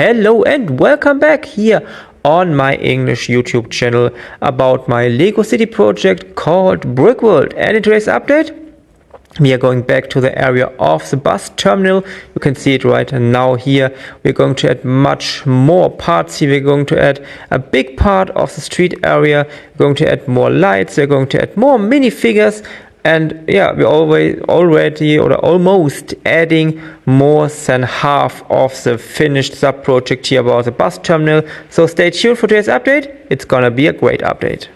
Hello and welcome back here on my English YouTube channel about my Lego City project called Brick World. And in today's update, we are going back to the area of the bus terminal. You can see it right now here. We're going to add much more parts here. We're going to add a big part of the street area. We're going to add more lights. We're going to add more minifigures. And yeah, we're almost adding more than half of the finished sub-project here about the bus terminal. So stay tuned for today's update. It's gonna be a great update.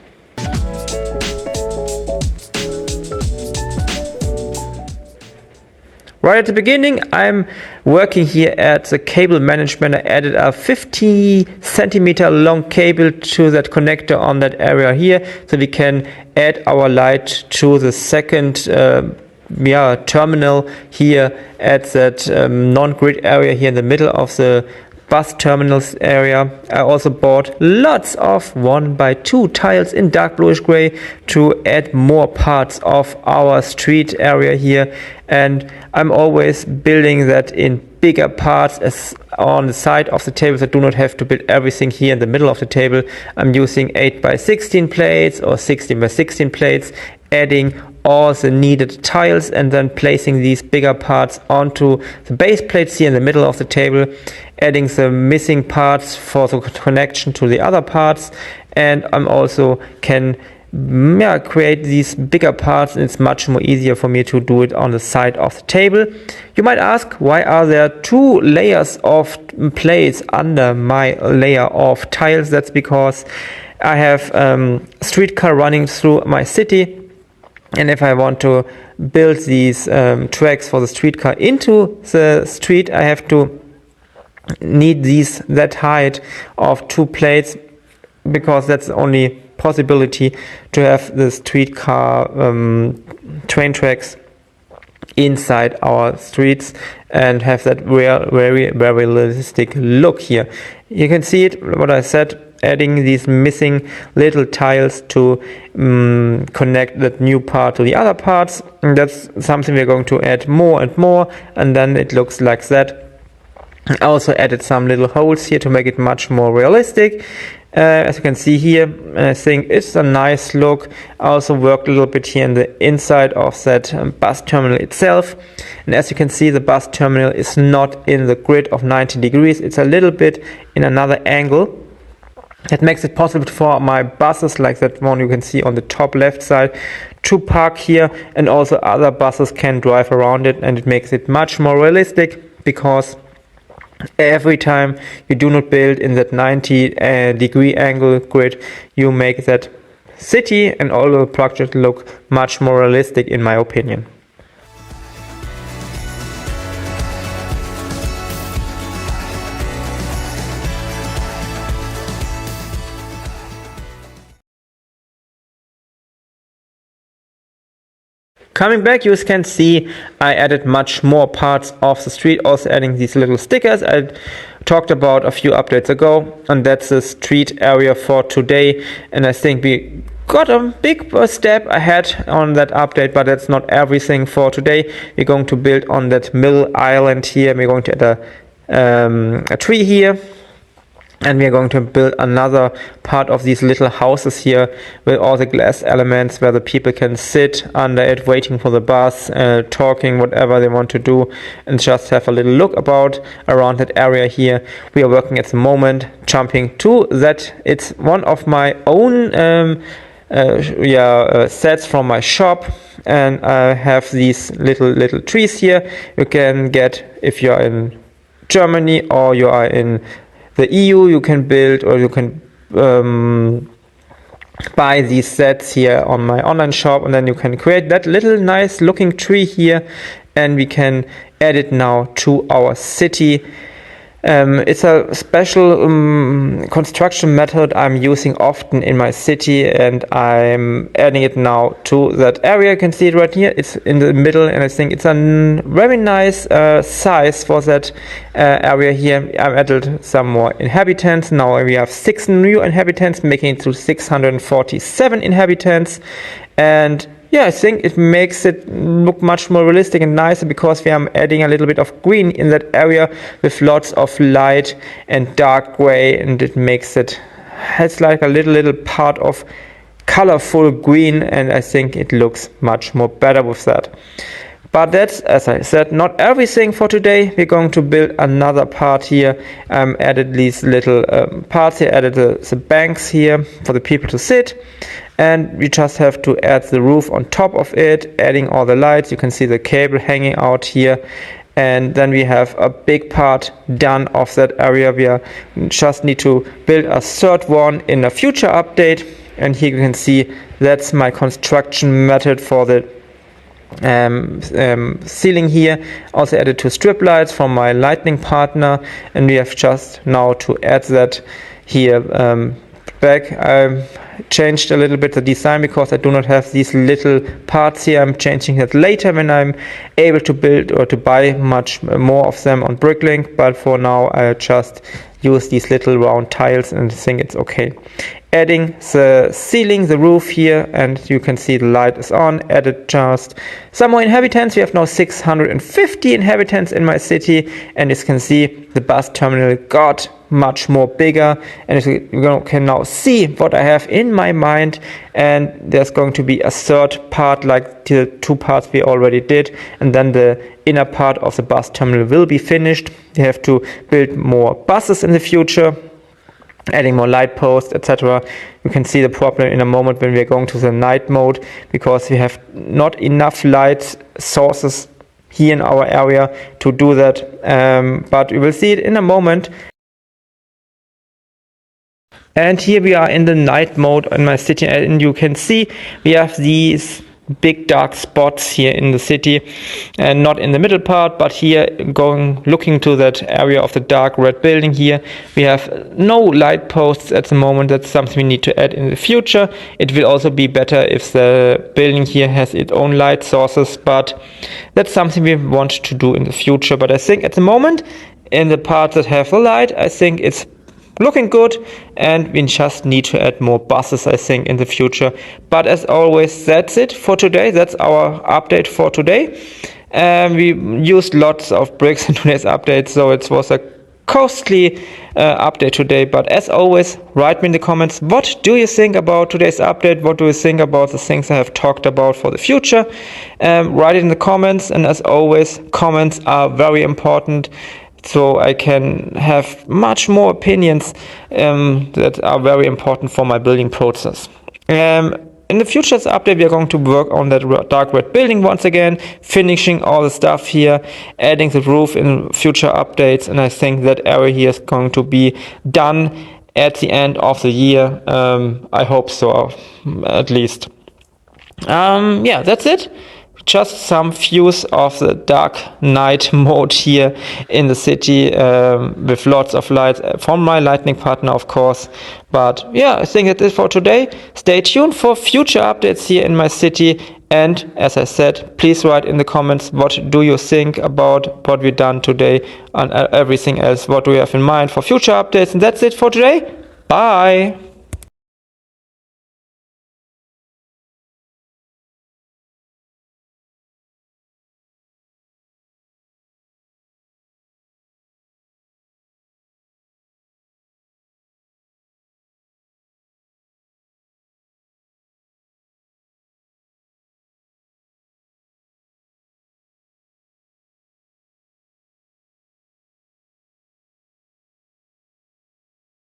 Right at the beginning, I'm working here at the cable management. I added a 50 centimeter long cable to that connector on that area here, so we can add our light to the second terminal here at that non-grid area here in the middle of the bus terminals area. I also bought lots of 1x2 tiles in dark bluish gray to add more parts of our street area here, and I'm always building that in bigger parts as on the side of the table. I do not have to build everything here in the middle of the table. I'm using 8x16 plates or 16x16 plates, adding all the needed tiles and then placing these bigger parts onto the base plates here in the middle of the table, adding the missing parts for the connection to the other parts. And I'm also can create these bigger parts, and it's much more easier for me to do it on the side of the table. You might ask, why are there two layers of plates under my layer of tiles? That's because I have a streetcar running through my city, and if I want to build these tracks for the streetcar into the street, I have to need that height of two plates, because that's the only possibility to have the streetcar train tracks inside our streets and have that very realistic look here. You can see it, what I said, adding these missing little tiles to connect that new part to the other parts. And that's something we're going to add more and more, and then it looks like that. I also added some little holes here to make it much more realistic. As you can see here, and I think it's a nice look. I also worked a little bit here in the inside of that bus terminal itself. And as you can see, the bus terminal is not in the grid of 90 degrees. It's a little bit in another angle. That makes it possible for my buses, like that one you can see on the top left side, to park here, and also other buses can drive around it, and it makes it much more realistic, because every time you do not build in that 90 degree angle grid, you make that city and all the project look much more realistic, in my opinion. Coming back, you can see I added much more parts of the street, also adding these little stickers I talked about a few updates ago, and that's the street area for today. And I think we got a big step ahead on that update, but that's not everything for today. We're going to build on that middle island here. We're going to add a tree here. And we are going to build another part of these little houses here with all the glass elements where the people can sit under it, waiting for the bus, talking, whatever they want to do, and just have a little look around that area here. We are working at the moment, jumping to that. It's one of my own sets from my shop, and I have these little trees here. You can get, if you are in Germany or you are in the EU, you can build, or you can buy these sets here on my online shop, and then you can create that little nice looking tree here, and we can add it now to our city. It's a special construction method I'm using often in my city, and I'm adding it now to that area. You can see it right here. It's in the middle, and I think it's a very nice size for that area here. I've added some more inhabitants. Now we have 6 new inhabitants, making it to 647 inhabitants. And yeah, I think it makes it look much more realistic and nicer because we are adding a little bit of green in that area with lots of light and dark gray, and it makes it has like a little part of colorful green, and I think it looks much more better with that. But that's, as I said, not everything for today. We're going to build another part here. Added these little parts here, added the banks here for the people to sit. And we just have to add the roof on top of it, adding all the lights. You can see the cable hanging out here. And then we have a big part done of that area. We just need to build a third one in a future update. And here you can see that's my construction method for the ceiling here. Also added 2 strip lights from my lightning partner, and we have just now to add that here back. I changed a little bit the design because I do not have these little parts here. I'm changing that later when I'm able to build or to buy much more of them on Bricklink, but for now I just use these little round tiles and I think it's okay. Adding the ceiling, the roof here, and you can see the light is on. Added just some more inhabitants. We have now 650 inhabitants in my city, and as you can see, the bus terminal got much more bigger, and as you can now see what I have in my mind. And there's going to be a third part, like the 2 parts we already did, and then the inner part of the bus terminal will be finished. We have to build more buses in the future, adding more light posts, etc. You can see the problem in a moment when we are going to the night mode, because we have not enough light sources here in our area to do that, but we will see it in a moment. And here we are in the night mode in my city, and you can see we have these big dark spots here in the city, and not in the middle part, but here looking to that area of the dark red building here. We have no light posts at the moment. That's something we need to add in the future. It will also be better if the building here has its own light sources, but that's something we want to do in the future. But I think at the moment, in the parts that have the light, I think it's looking good, and we just need to add more buses, I think, in the future. But as always, that's it for today. That's our update for today. We used lots of bricks in today's update, so it was a costly update today. But as always, write me in the comments, what do you think about today's update? What do you think about the things I have talked about for the future? Write it in the comments, and as always, comments are very important, so I can have much more opinions that are very important for my building process. In the future's update, we are going to work on that dark red building once again, finishing all the stuff here, adding the roof in future updates, and I think that area here is going to be done at the end of the year. I hope so, at least. Yeah, that's it. Just some views of the dark night mode here in the city, with lots of lights from my lightning partner, of course. But yeah, I think that's it for today. Stay tuned for future updates here in my city. And as I said, please write in the comments, what do you think about what we've done today and everything else. What do you have in mind for future updates? And that's it for today. Bye.